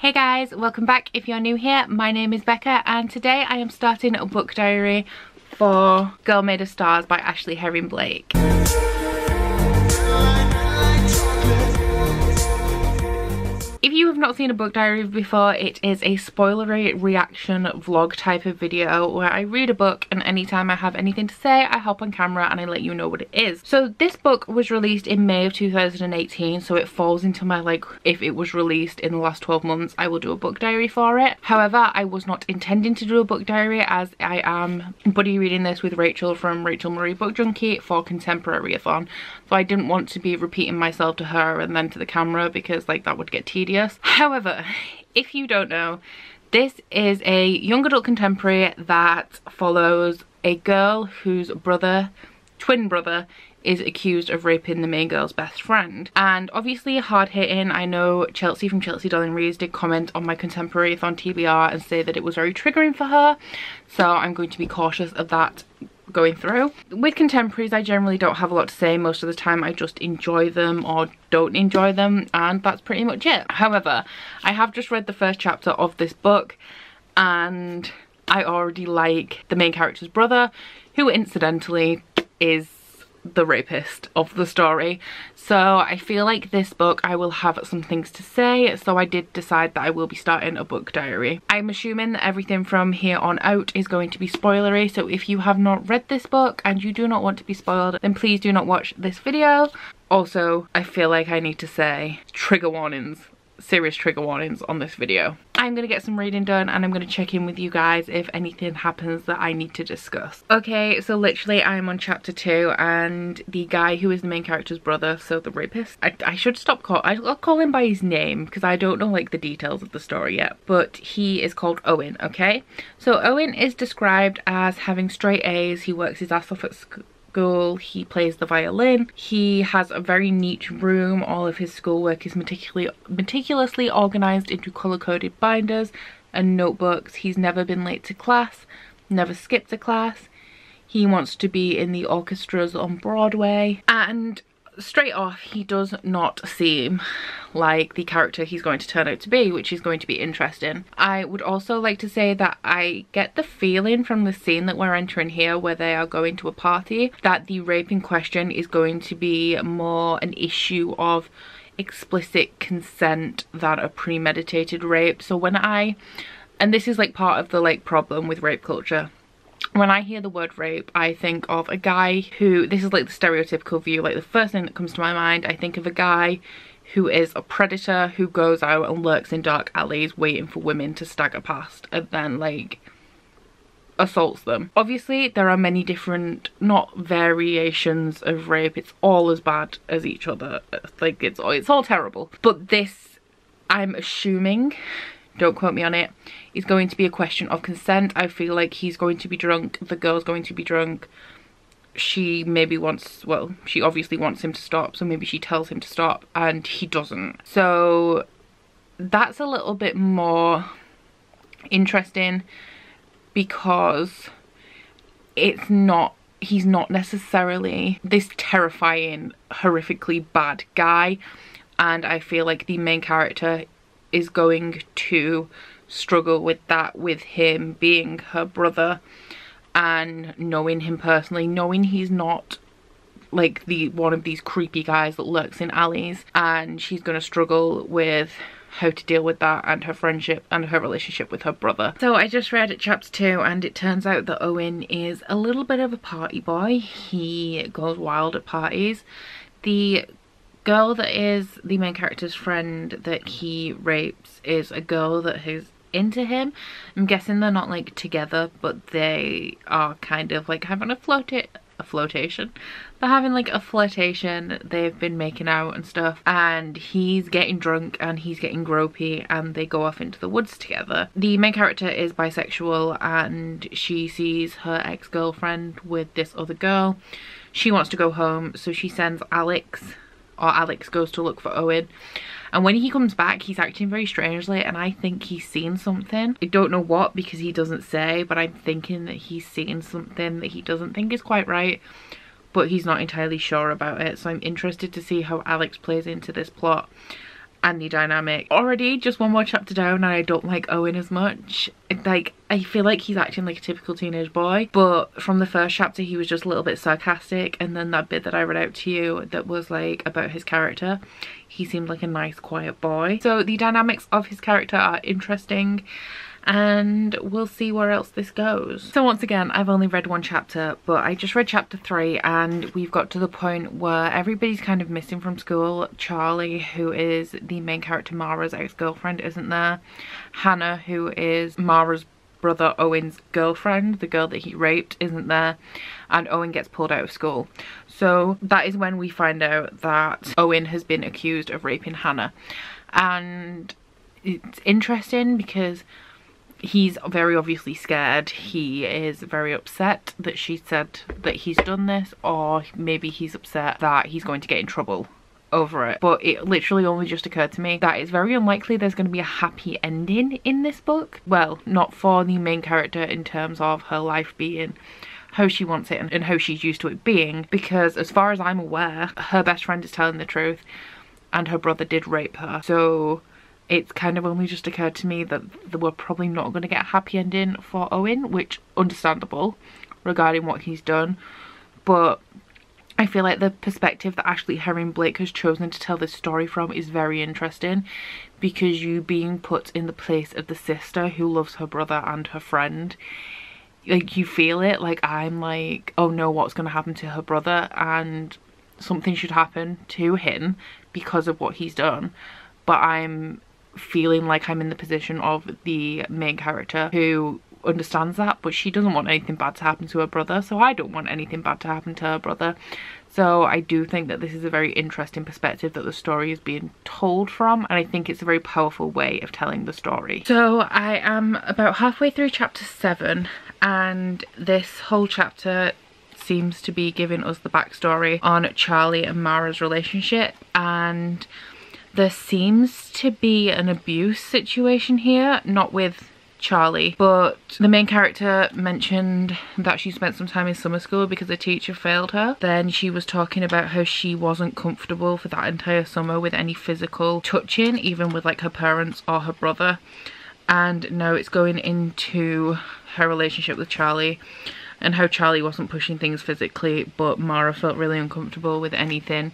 Hey guys, welcome back. If you're new here, my name is Becca and today I am starting a book diary for Girl Made of Stars by Ashley Herring Blake. If you have not seen a book diary before, it is a spoilery reaction vlog type of video where I read a book and anytime I have anything to say, I hop on camera and I let you know what it is. So this book was released in May of 2018, so it falls into my if it was released in the last 12 months, I will do a book diary for it. However, I was not intending to do a book diary as I am buddy reading this with Rachel from Rachel Marie Book Junkie for Contemporary-a-thon. So I didn't want to be repeating myself to her and then to the camera because that would get tedious. However, if you don't know, this is a young adult contemporary that follows a girl whose twin brother is accused of raping the main girl's best friend. And obviously hard hitting. I know Chelsea from Chelsea Darling Reads did comment on my Contemporary-a-thon TBR and say that it was very triggering for her. So I'm going to be cautious of that going through. With contemporaries, I generally don't have a lot to say. Most of the time I just enjoy them or don't enjoy them, and that's pretty much it. However, I have just read the first chapter of this book and I already like the main character's brother, who incidentally is the rapist of the story. So I feel like this book I will have some things to say, so I did decide that I will be starting a book diary. I'm assuming that everything from here on out is going to be spoilery, so if you have not read this book and you do not want to be spoiled, then please do not watch this video. Also, I feel like I need to say trigger warnings, serious trigger warnings on this video. I'm gonna get some reading done and I'm gonna check in with you guys if anything happens that I need to discuss. Okay, so literally I'm on chapter 2 and the guy who is the main character's brother, so the rapist, I should stop I'll call him by his name because I don't know the details of the story yet, but he is called Owen, okay? So Owen is described as having straight A's, he works his ass off at school, he plays the violin, he has a very neat room, all of his schoolwork is meticulously organised into colour-coded binders and notebooks, he's never been late to class, never skipped a class, he wants to be in the orchestras on Broadway, and straight off he does not seem like the character he's going to turn out to be, which is going to be interesting. I would also like to say that I get the feeling from the scene that we're entering here, where they are going to a party, that the rape in question is going to be more an issue of explicit consent than a premeditated rape. So and this is part of the problem with rape culture, when I hear the word rape, I think of a guy who, this is the stereotypical view, the first thing that comes to my mind, I think of a guy who is a predator who goes out and lurks in dark alleys waiting for women to stagger past and then assaults them. Obviously there are many different, not variations of rape, it's all as bad as each other, it's all terrible. But this, I'm assuming, don't quote me on it, is going to be a question of consent. I feel like he's going to be drunk, the girl's going to be drunk, she obviously wants him to stop, so maybe she tells him to stop and he doesn't. So that's a little bit more interesting because he's not necessarily this terrifying, horrifically bad guy, and I feel like the main character is going to struggle with that, with him being her brother and knowing him personally, knowing he's not one of these creepy guys that lurks in alleys, and she's going to struggle with how to deal with that and her friendship and her relationship with her brother. So I just read chapter 2 and it turns out that Owen is a little bit of a party boy. He goes wild at parties. The girl that is the main character's friend that he rapes is a girl that is into him. I'm guessing they're not together, but they are kind of having a flotation. They're having a flirtation, they've been making out and stuff, and he's getting drunk and he's getting gropey and they go off into the woods together. The main character is bisexual and she sees her ex-girlfriend with this other girl. She wants to go home, so she sends Alex goes to look for Owen, and when he comes back he's acting very strangely and I think he's seen something. I don't know what because he doesn't say, but I'm thinking that he's seen something that he doesn't think is quite right, but he's not entirely sure about it, so I'm interested to see how Alex plays into this plot. and the dynamic. Already just one more chapter down and I don't like Owen as much. Like, I feel like he's acting like a typical teenage boy, but from the first chapter he was just a little bit sarcastic, and then that bit that I read out to you that was like about his character, he seemed like a nice quiet boy. So the dynamics of his character are interesting, and we'll see where else this goes. So once again, I've only read one chapter, but I just read chapter 3 and we've got to the point where everybody's kind of missing from school. Charlie, who is the main character Mara's ex-girlfriend, isn't there. Hannah, who is Mara's brother Owen's girlfriend, the girl that he raped, isn't there, and Owen gets pulled out of school. So that is when we find out that Owen has been accused of raping Hannah, and it's interesting because he's very obviously scared. He is very upset that she said that he's done this, or maybe he's upset that he's going to get in trouble over it. But it literally only just occurred to me that it's very unlikely there's going to be a happy ending in this book. Well, not for the main character in terms of her life being how she wants it and how she's used to it being, because as far as I'm aware, her best friend is telling the truth and her brother did rape her. So it's kind of only just occurred to me that we're probably not going to get a happy ending for Owen, which understandable regarding what he's done. But I feel like the perspective that Ashley Herring Blake has chosen to tell this story from is very interesting, because you being put in the place of the sister who loves her brother and her friend, like, you feel it. Like, I'm like, oh no, what's going to happen to her brother, and something should happen to him because of what he's done. But I'm feeling like I'm in the position of the main character who understands that, but she doesn't want anything bad to happen to her brother, so I don't want anything bad to happen to her brother. So I do think that this is a very interesting perspective that the story is being told from, and I think it's a very powerful way of telling the story. So I am about halfway through chapter 7, and this whole chapter seems to be giving us the backstory on Charlie and Mara's relationship, and there seems to be an abuse situation here, not with Charlie, but the main character mentioned that she spent some time in summer school because a teacher failed her. Then she was talking about how she wasn't comfortable for that entire summer with any physical touching, even with like her parents or her brother. And now it's going into her relationship with Charlie and how Charlie wasn't pushing things physically, but Mara felt really uncomfortable with anything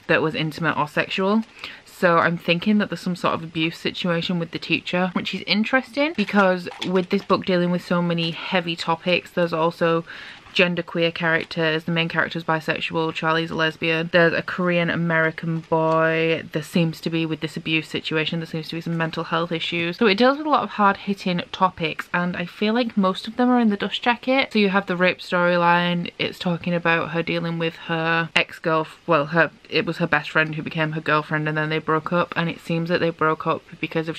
that was intimate or sexual. So I'm thinking that there's some sort of abuse situation with the teacher, which is interesting because with this book dealing with so many heavy topics, there's also genderqueer characters. The main character is bisexual, Charlie's a lesbian. There's a Korean American boy. There seems to be, with this abuse situation, there seems to be some mental health issues. So it deals with a lot of hard-hitting topics, and I feel like most of them are in the dust jacket. So you have the rape storyline. It's talking about her dealing with her ex-girlfriend. Well, it was her best friend who became her girlfriend, and then they broke up, and it seems that they broke up because of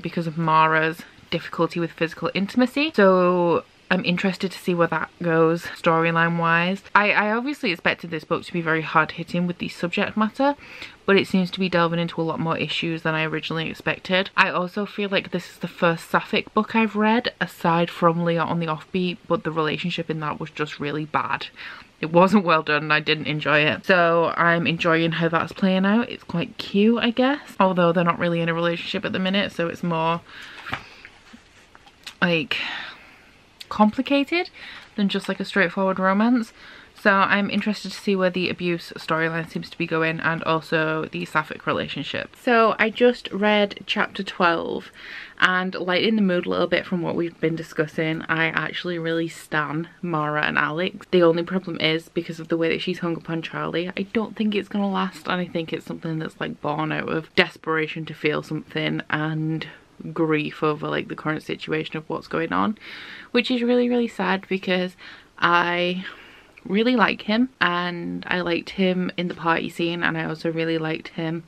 because of Mara's difficulty with physical intimacy. So I'm interested to see where that goes storyline wise. I obviously expected this book to be very hard hitting with the subject matter, but it seems to be delving into a lot more issues than I originally expected. I also feel like this is the first sapphic book I've read aside from Leah on the Offbeat, but the relationship in that was just really bad. It wasn't well done and I didn't enjoy it. So I'm enjoying how that's playing out. It's quite cute, I guess, although they're not really in a relationship at the minute, so it's more like complicated than just like a straightforward romance. So I'm interested to see where the abuse storyline seems to be going, and also the sapphic relationship. So I just read chapter 12 and lighting the mood a little bit from what we've been discussing, I actually really stan Mara and Alex. The only problem is because of the way that she's hung up on Charlie, I don't think it's gonna last, and I think it's something that's like born out of desperation to feel something and grief over like the current situation of what's going on, which is really, really sad because I really like him, and I liked him in the party scene, and I also really liked him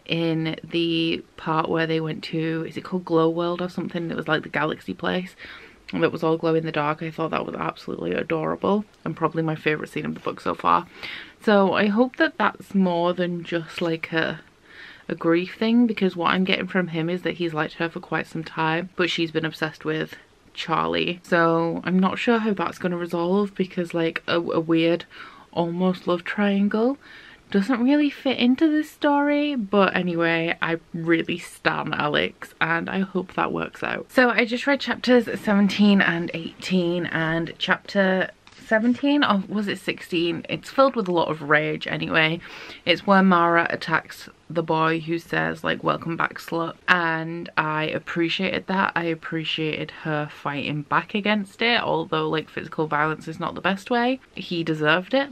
in the part where they went to, is it called Glow World or something? It was like the galaxy place and it was all glow in the dark. I thought that was absolutely adorable and probably my favourite scene of the book so far. So I hope that that's more than just like a grief thing, because what I'm getting from him is that he's liked her for quite some time, but she's been obsessed with Charlie. So I'm not sure how that's going to resolve, because like a weird almost love triangle doesn't really fit into this story. But anyway, I really stan Alex and I hope that works out. So I just read chapters 17 and 18, and chapter 17, or was it 16? It's filled with a lot of rage anyway. It's where Mara attacks the boy who says like, welcome back slut, and I appreciated that. I appreciated her fighting back against it, although like physical violence is not the best way. He deserved it.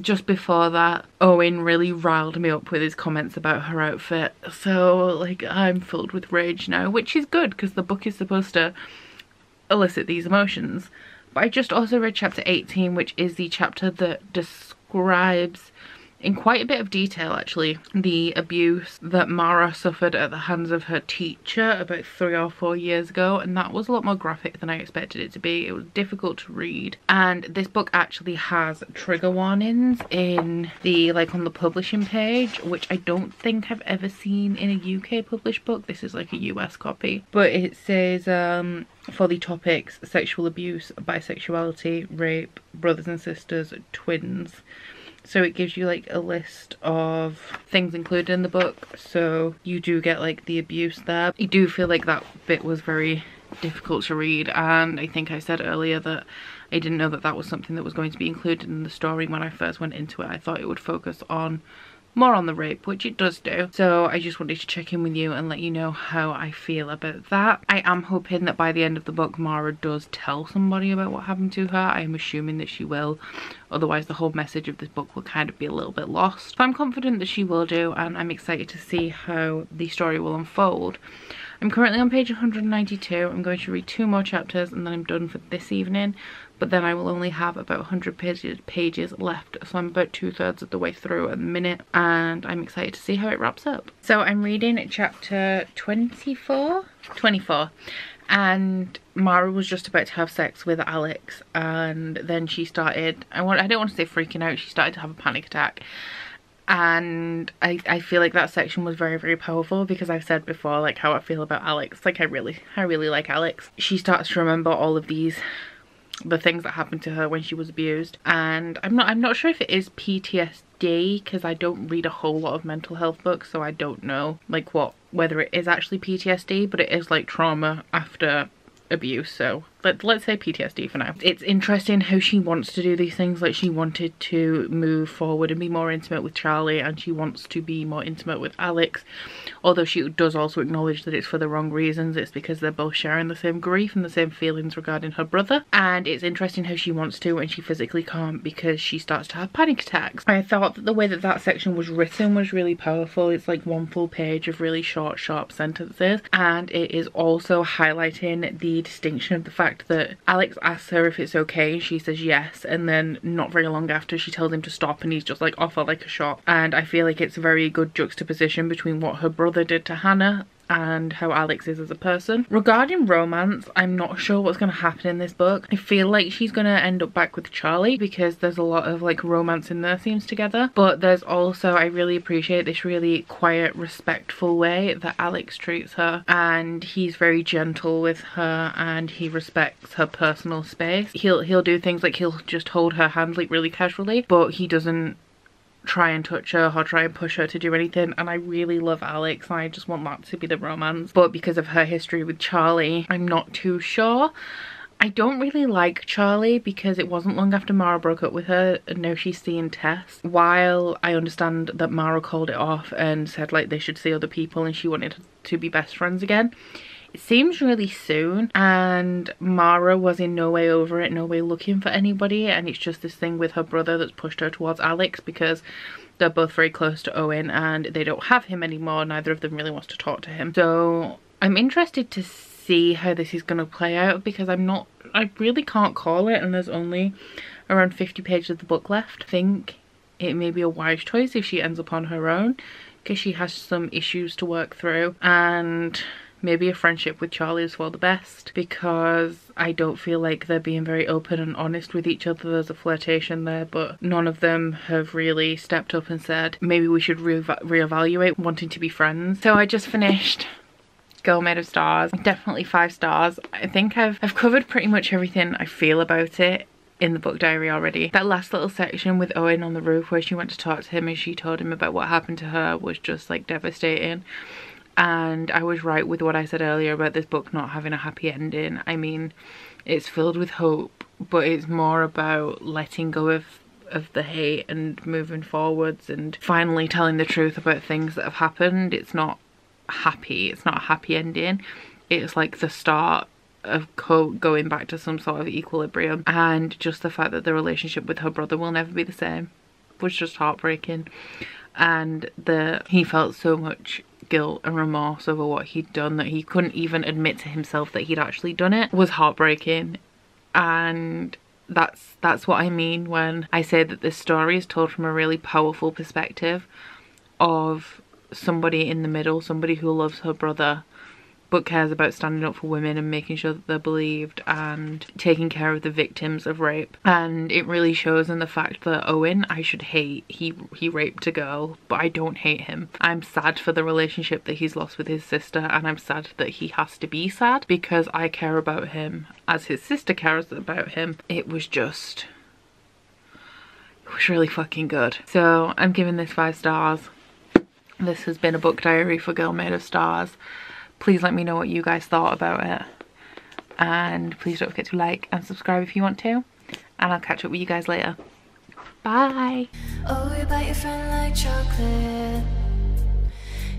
Just before that, Owen really riled me up with his comments about her outfit, so like I'm filled with rage now, which is good because the book is supposed to elicit these emotions. But I just also read chapter 18, which is the chapter that describes in quite a bit of detail actually the abuse that Mara suffered at the hands of her teacher about 3 or 4 years ago, and that was a lot more graphic than I expected it to be. It was difficult to read, and this book actually has trigger warnings in the like on the publishing page, which I don't think I've ever seen in a UK published book. This is like a US copy, but it says for the topics sexual abuse, bisexuality, rape, brothers and sisters, twins. So it gives you like a list of things included in the book, so you do get like the abuse there. I do feel like that bit was very difficult to read, and I think I said earlier that I didn't know that that was something that was going to be included in the story when I first went into it. I thought it would focus on more on the rape, which it does do. So I just wanted to check in with you and let you know how I feel about that. I am hoping that by the end of the book Mara does tell somebody about what happened to her. I am assuming that she will, otherwise the whole message of this book will kind of be a little bit lost. So I'm confident that she will do, and I'm excited to see how the story will unfold. I'm currently on page 192. I'm going to read 2 more chapters and then I'm done for this evening, but then I will only have about 100 pages left, so I'm about 2/3 of the way through at the minute, and I'm excited to see how it wraps up. So I'm reading chapter 24, and Mara was just about to have sex with Alex, and then she started, I don't want to say freaking out, she started to have a panic attack. And I feel like that section was very, very powerful, because I've said before like how I feel about Alex. Like I really like Alex. She starts to remember all of the things that happened to her when she was abused, and I'm not sure if it is PTSD, because I don't read a whole lot of mental health books, so I don't know like whether it is actually PTSD, but it is like trauma after abuse, so let's say PTSD for now. It's interesting how she wants to do these things. Like she wanted to move forward and be more intimate with Charlie, and she wants to be more intimate with Alex, although she does also acknowledge that it's for the wrong reasons. It's because they're both sharing the same grief and the same feelings regarding her brother, and it's interesting how she wants to and she physically can't because she starts to have panic attacks. I thought that the way that that section was written was really powerful. It's like 1 full page of really short, sharp sentences, and it is also highlighting the distinction of the fact that Alex asks her if it's okay, she says yes, and then not very long after she tells him to stop and he's just like off her like a shot. And I feel like it's a very good juxtaposition between what her brother did to Hannah and how Alex is as a person. Regarding romance, I'm not sure what's going to happen in this book. I feel like she's going to end up back with Charlie because there's a lot of like romance in their scenes together, but there's also, I really appreciate this really quiet, respectful way that Alex treats her, and he's very gentle with her and he respects her personal space. He'll do things like he'll just hold her hand like really casually, but he doesn't try and touch her or try and push her to do anything, and I really love Alex and I just want that to be the romance. But because of her history with Charlie, I'm not too sure. I don't really like Charlie because it wasn't long after Mara broke up with her and now she's seeing Tess. While I understand that Mara called it off and said like they should see other people and she wanted to be best friends again, it seems really soon, and Mara was in no way over it, no way looking for anybody, and it's just this thing with her brother that's pushed her towards Alex because they're both very close to Owen and they don't have him anymore. Neither of them really wants to talk to him. So I'm interested to see how this is going to play out because I really can't call it, and there's only around 50 pages of the book left. I think it may be a wise choice if she ends up on her own because she has some issues to work through, and maybe a friendship with Charlie is for the best because I don't feel like they're being very open and honest with each other. There's a flirtation there, but none of them have really stepped up and said maybe we should reevaluate wanting to be friends. So I just finished Girl Made of Stars. Definitely 5 stars. I think I've covered pretty much everything I feel about it. in the book diary already. That last little section with Owen on the roof where she went to talk to him and she told him about what happened to her was just like devastating. And I was right with what I said earlier about this book not having a happy ending. I mean, it's filled with hope, but it's more about letting go of the hate and moving forwards and finally telling the truth about things that have happened. It's not happy. It's not a happy ending. It's like the start of going back to some sort of equilibrium, and just the fact that the relationship with her brother will never be the same was just heartbreaking. And he felt so much guilt and remorse over what he'd done that he couldn't even admit to himself that he'd actually done it was heartbreaking. And that's what I mean when I say that this story is told from a really powerful perspective of somebody in the middle, somebody who loves her brother but cares about standing up for women and making sure that they're believed and taking care of the victims of rape. And it really shows in the fact that Owen, I should hate, he raped a girl, but I don't hate him. I'm sad for the relationship that he's lost with his sister, and I'm sad that he has to be sad because I care about him as his sister cares about him. It was really fucking good. So I'm giving this 5 stars. This has been a book diary for Girl Made of Stars. Please let me know what you guys thought about it, and please don't forget to like and subscribe if you want to, and I'll catch up with you guys later. Bye. Oh, you bite your friend like chocolate.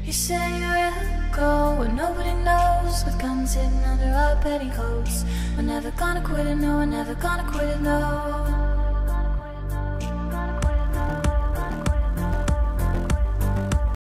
You say you will go where nobody knows, with guns hidden under our petticoats. We're never gonna quit it, no, we're never gonna quit it, no.